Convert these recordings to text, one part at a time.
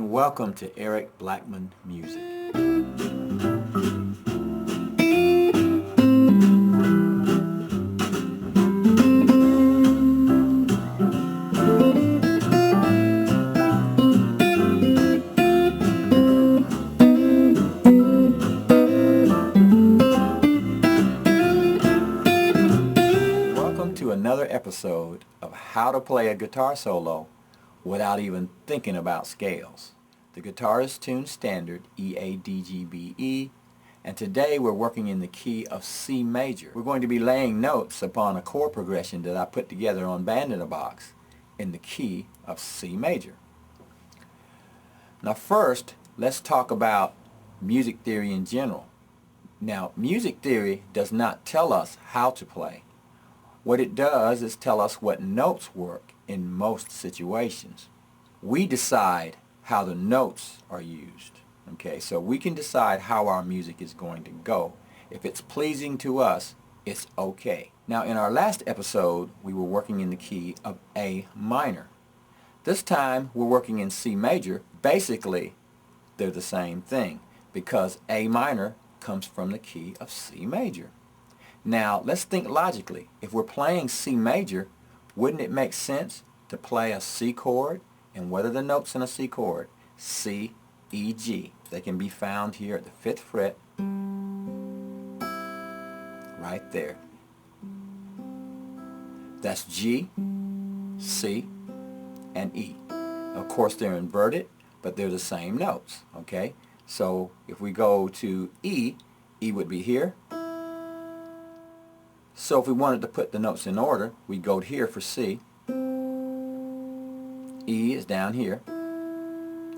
and welcome to Eric Blackman Music. Welcome to another episode of how to play a guitar solo without even thinking about scales. The guitar is tuned standard E, A, D, G, B, E, and today we're working in the key of C major. We're going to be laying notes upon a chord progression that I put together on Band-in-a-Box in the key of C major. Now first, let's talk about music theory in general. Now, music theory does not tell us how to play. What it does is tell us what notes work in most situations. We decide how the notes are used. Okay, so we can decide how our music is going to go. If it's pleasing to us, it's okay. Now in our last episode, we were working in the key of A minor. This time we're working in C major. Basically, they're the same thing because A minor comes from the key of C major. Now let's think logically. If we're playing C major, wouldn't it make sense to play a C chord? And what are the notes in a C chord? C, E, G. They can be found here at the 5th fret, right there. That's G, C, and E. Of course they're inverted, but they're the same notes, okay? So if we go to E, E would be here. So if we wanted to put the notes in order, we go here for C, E is down here,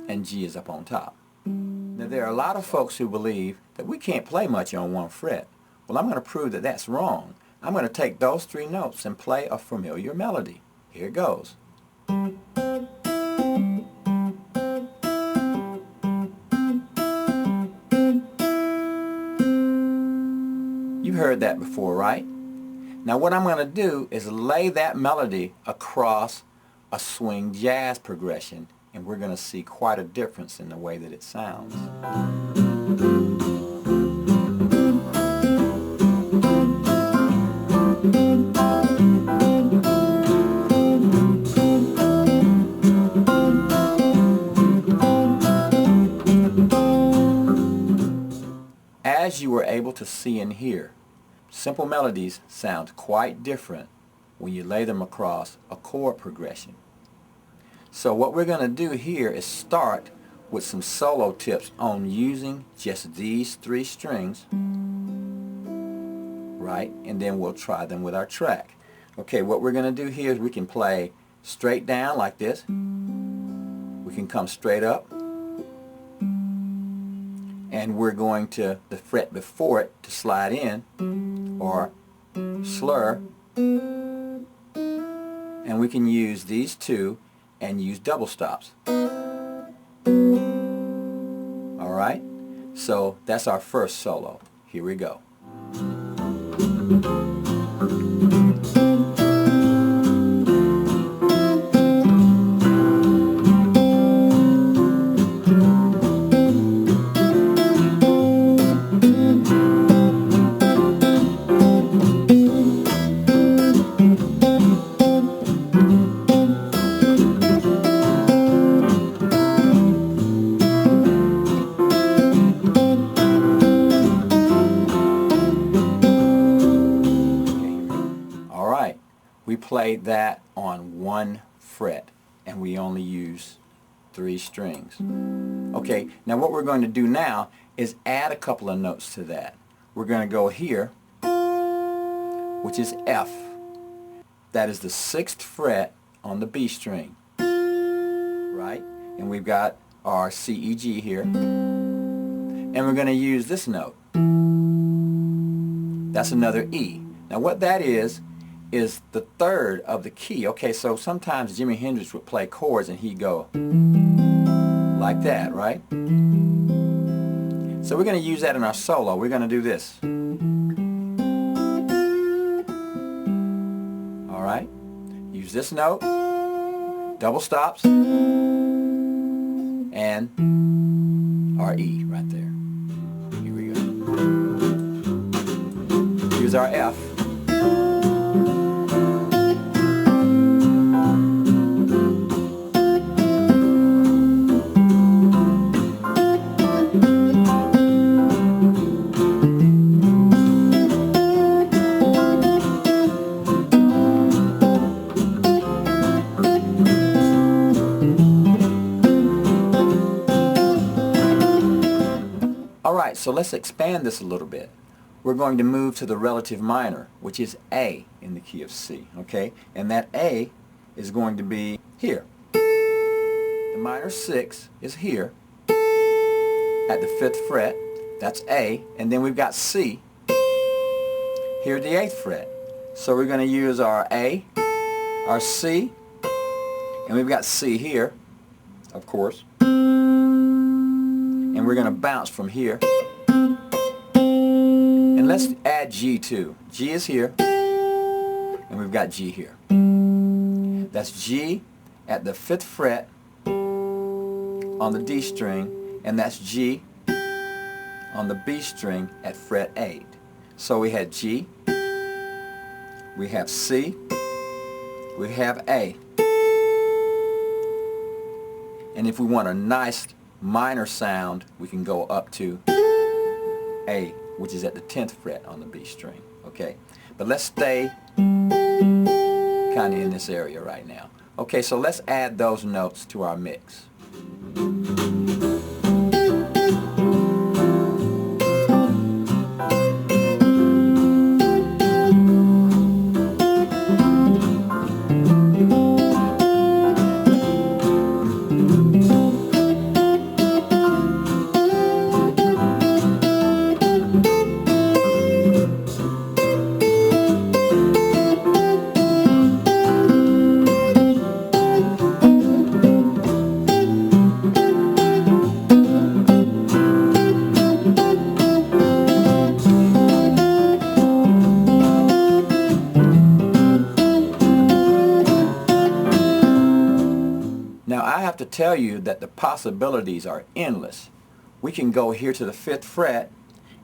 and G is up on top. Now there are a lot of folks who believe that we can't play much on one fret. Well, I'm going to prove that that's wrong. I'm going to take those 3 notes and play a familiar melody. Here it goes. You've heard that before, right? Now what I'm going to do is lay that melody across a swing jazz progression, and we're going to see quite a difference in the way that it sounds. As you were able to see and hear, simple melodies sound quite different when you lay them across a chord progression. So what we're going to do here is start with some solo tips on using just these 3 strings, right? And then we'll try them with our track. Okay, what we're going to do here is we can play straight down like this. We can come straight up. And we're going to the fret before it to slide in or slur, and we can use these 2 and use double stops. Alright, so that's our first solo. Here we go. We played that on 1 fret and we only use 3 strings. Okay, now what we're going to do now is add a couple of notes to that. We're going to go here, which is F. That is the 6th fret on the B string, right? And we've got our C, E, G here. And we're going to use this note. That's another E. Now what that is the 3rd of the key. Okay, so sometimes Jimi Hendrix would play chords and he'd go like that, right? So we're going to use that in our solo. We're going to do this. Alright, use this note, double stops, and and our E right there. Here we go. Here's our F. Alright, so let's expand this a little bit. We're going to move to the relative minor, which is A in the key of C, okay? And that A is going to be here. The minor 6 is here at the 5th fret. That's A. And then we've got C here at the 8th fret. So we're going to use our A, our C, and we've got C here, of course. And we're going to bounce from here. And let's add G too. G is here, and we've got G here. That's G at the 5th fret on the D string, and that's G on the B string at fret 8. So we had G, we have C, we have A. And if we want a nice minor sound, we can go up to A, which is at the 10th fret on the B string, okay? But let's stay kind of in this area right now. Okay, so let's add those notes to our mix. Now I have to tell you that the possibilities are endless. We can go here to the 5th fret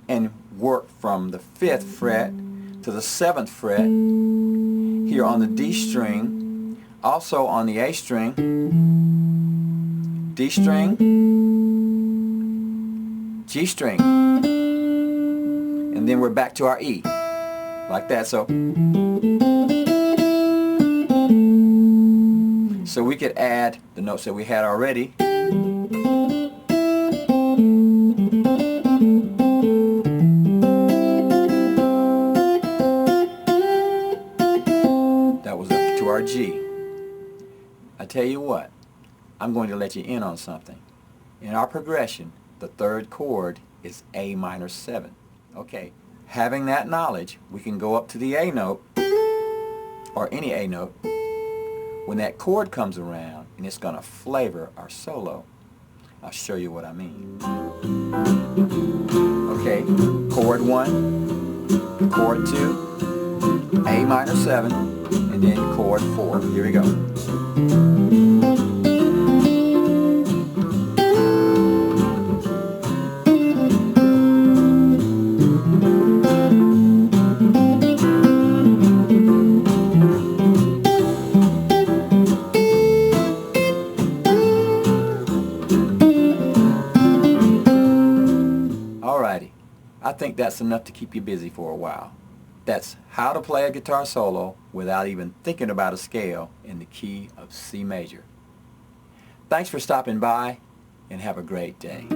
and work from the 5th fret to the 7th fret here on the D string, also on the A string, D string, G string, and then we're back to our E, like that. So we could add the notes that we had already. That was up to our G. I tell you what, I'm going to let you in on something. In our progression, the 3rd chord is A minor 7. Okay, having that knowledge, we can go up to the A note, or any A note, when that chord comes around, and it's going to flavor our solo. I'll show you what I mean. Okay, chord 1, chord 2, A minor 7, and then chord 4. Here we go. Alrighty, I think that's enough to keep you busy for a while. That's how to play a guitar solo without even thinking about a scale in the key of C major. Thanks for stopping by, and have a great day.